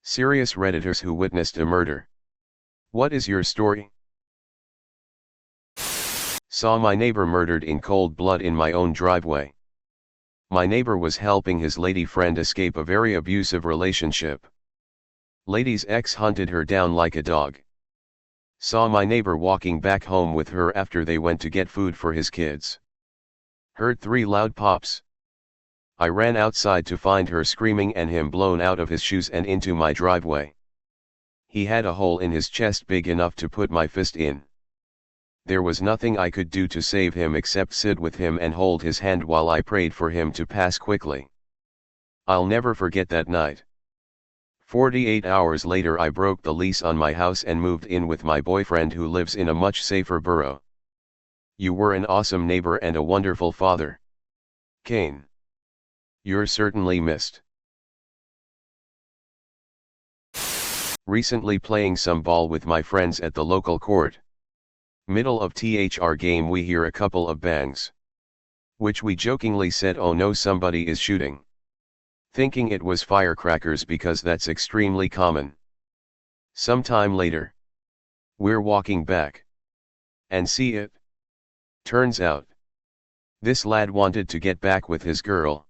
Serious Redditors who witnessed a murder. What is your story? Saw my neighbor murdered in cold blood in my own driveway. My neighbor was helping his lady friend escape a very abusive relationship. Lady's ex hunted her down like a dog. Saw my neighbor walking back home with her after they went to get food for his kids. Heard 3 loud pops. I ran outside to find her screaming and him blown out of his shoes and into my driveway. He had a hole in his chest big enough to put my fist in. There was nothing I could do to save him except sit with him and hold his hand while I prayed for him to pass quickly. I'll never forget that night. 48 hours later I broke the lease on my house and moved in with my boyfriend who lives in a much safer borough. You were an awesome neighbor and a wonderful father. Kane. You're certainly missed. Recently playing some ball with my friends at the local court. Middle of THR game we hear a couple of bangs. Which we jokingly said, oh no, somebody is shooting. Thinking it was firecrackers because that's extremely common. Sometime later. We're walking back. And see it. Turns out. This lad wanted to get back with his girl.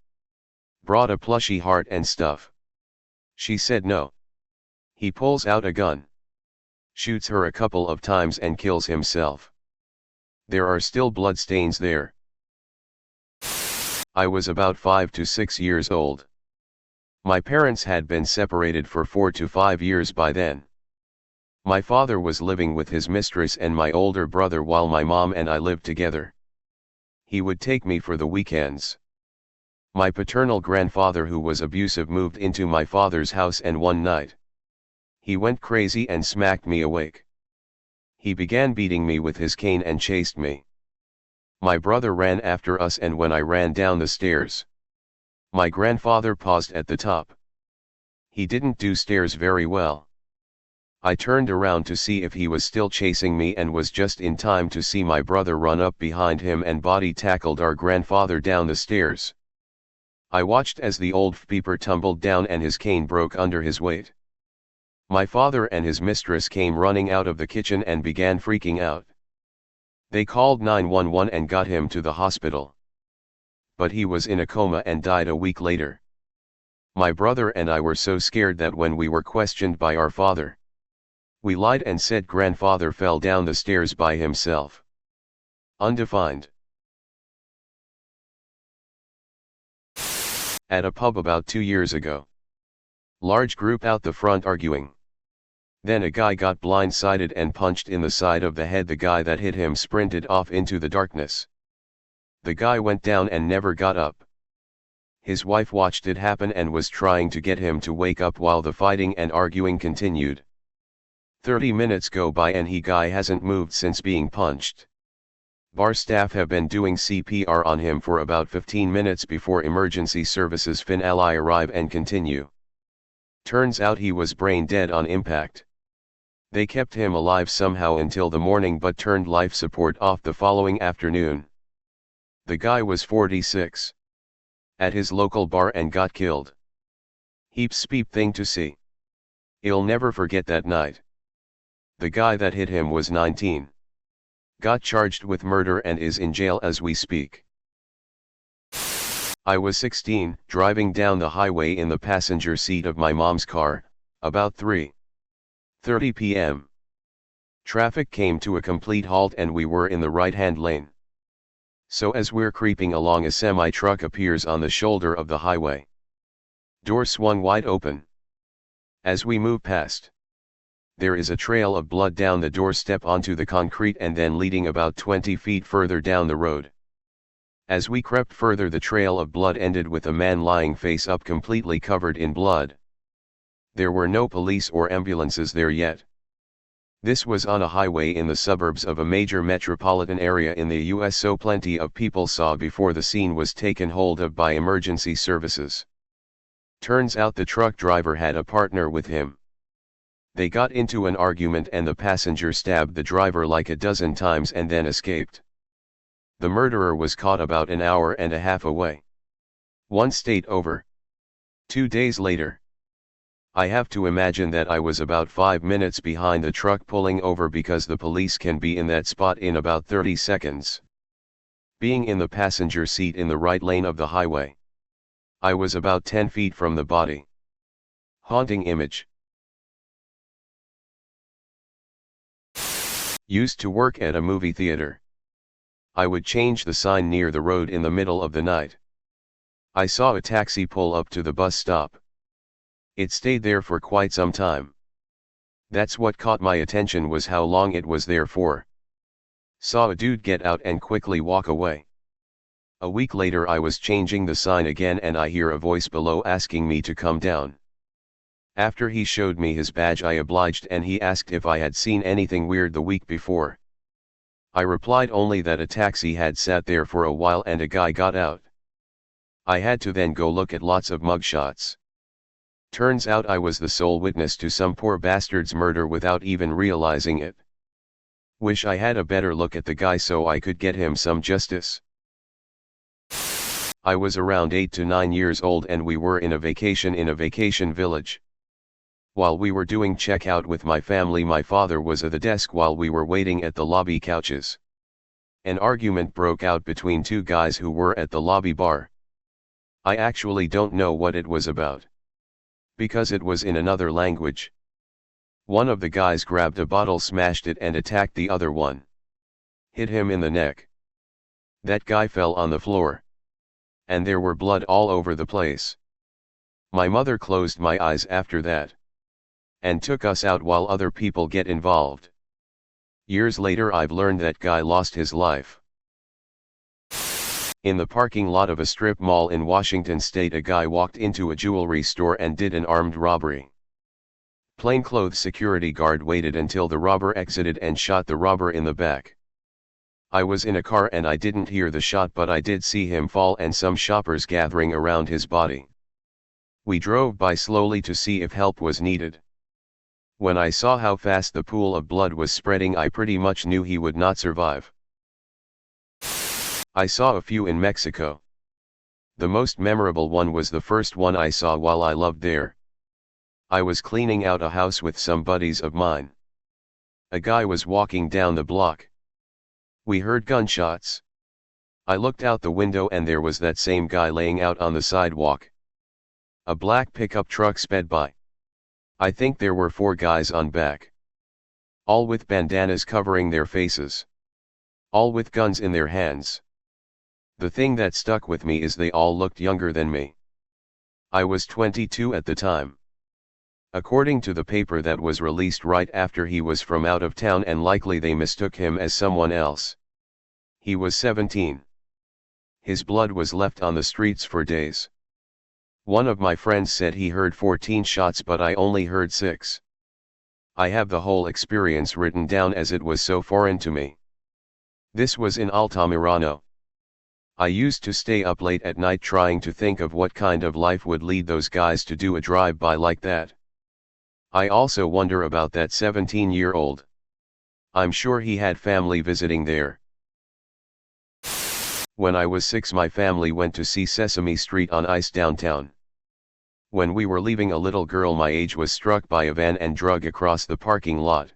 Brought a plushy heart and stuff. She said no. He pulls out a gun. Shoots her a couple of times and kills himself. There are still bloodstains there. I was about 5 to 6 years old. My parents had been separated for 4 to 5 years by then. My father was living with his mistress and my older brother while my mom and I lived together. He would take me for the weekends. My paternal grandfather, who was abusive, moved into my father's house, and one night he went crazy and smacked me awake. He began beating me with his cane and chased me. My brother ran after us, and when I ran down the stairs, my grandfather paused at the top. He didn't do stairs very well. I turned around to see if he was still chasing me and was just in time to see my brother run up behind him and body tackled our grandfather down the stairs. I watched as the old peeper tumbled down and his cane broke under his weight. My father and his mistress came running out of the kitchen and began freaking out. They called 911 and got him to the hospital. But he was in a coma and died a week later. My brother and I were so scared that when we were questioned by our father, we lied and said grandfather fell down the stairs by himself. Undefined. At a pub about 2 years ago. Large group out the front arguing. Then a guy got blindsided and punched in the side of the head. The guy that hit him sprinted off into the darkness. The guy went down and never got up. His wife watched it happen and was trying to get him to wake up while the fighting and arguing continued. 30 minutes go by and guy hasn't moved since being punched. Bar staff have been doing CPR on him for about 15 minutes before emergency services finale arrive and continue. Turns out he was brain dead on impact. They kept him alive somehow until the morning but turned life support off the following afternoon. The guy was 46. At his local bar and got killed. Heaps peep thing to see. I'll never forget that night. The guy that hit him was 19. Got charged with murder and is in jail as we speak. I was 16, driving down the highway in the passenger seat of my mom's car, about 3:30 p.m. Traffic came to a complete halt and we were in the right-hand lane. So as we're creeping along, a semi-truck appears on the shoulder of the highway. Door swung wide open. As we move past, there is a trail of blood down the doorstep onto the concrete and then leading about 20 feet further down the road. As we crept further, the trail of blood ended with a man lying face up completely covered in blood. There were no police or ambulances there yet. This was on a highway in the suburbs of a major metropolitan area in the US, so plenty of people saw before the scene was taken hold of by emergency services. Turns out the truck driver had a partner with him. They got into an argument and the passenger stabbed the driver like a dozen times and then escaped. The murderer was caught about an hour and a half away. One state over. 2 days later. I have to imagine that I was about 5 minutes behind the truck pulling over because the police can be in that spot in about 30 seconds. Being in the passenger seat in the right lane of the highway. I was about 10 feet from the body. Haunting image. Used to work at a movie theater. I would change the sign near the road in the middle of the night. I saw a taxi pull up to the bus stop. It stayed there for quite some time. That's what caught my attention was how long it was there for. Saw a dude get out and quickly walk away. A week later I was changing the sign again and I hear a voice below asking me to come down. After he showed me his badge I obliged and he asked if I had seen anything weird the week before. I replied only that a taxi had sat there for a while and a guy got out. I had to then go look at lots of mugshots. Turns out I was the sole witness to some poor bastard's murder without even realizing it. Wish I had a better look at the guy so I could get him some justice. I was around 8 to 9 years old and we were in a vacation village. While we were doing checkout with my family, my father was at the desk while we were waiting at the lobby couches. An argument broke out between two guys who were at the lobby bar. I actually don't know what it was about, because it was in another language. One of the guys grabbed a bottle, smashed it and attacked the other one. Hit him in the neck. That guy fell on the floor. And there were blood all over the place. My mother closed my eyes after that. And took us out while other people get involved. Years later I've learned that guy lost his life. In the parking lot of a strip mall in Washington state, a guy walked into a jewelry store and did an armed robbery. Plainclothes security guard waited until the robber exited and shot the robber in the back. I was in a car and I didn't hear the shot, but I did see him fall and some shoppers gathering around his body. We drove by slowly to see if help was needed. When I saw how fast the pool of blood was spreading, I pretty much knew he would not survive. I saw a few in Mexico. The most memorable one was the first one I saw while I lived there. I was cleaning out a house with some buddies of mine. A guy was walking down the block. We heard gunshots. I looked out the window and there was that same guy laying out on the sidewalk. A black pickup truck sped by. I think there were 4 guys on back. All with bandanas covering their faces. All with guns in their hands. The thing that stuck with me is they all looked younger than me. I was 22 at the time. According to the paper that was released right after, he was from out of town and likely they mistook him as someone else. He was 17. His blood was left on the streets for days. One of my friends said he heard 14 shots but I only heard 6. I have the whole experience written down as it was so foreign to me. This was in Altamirano. I used to stay up late at night trying to think of what kind of life would lead those guys to do a drive-by like that. I also wonder about that 17-year-old. I'm sure he had family visiting there. When I was 6, my family went to see Sesame Street on Ice downtown. When we were leaving, a little girl my age was struck by a van and dragged across the parking lot.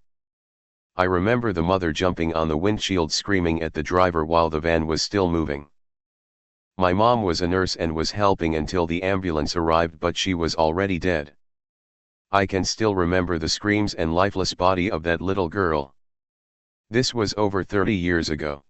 I remember the mother jumping on the windshield screaming at the driver while the van was still moving. My mom was a nurse and was helping until the ambulance arrived, but she was already dead. I can still remember the screams and lifeless body of that little girl. This was over 30 years ago.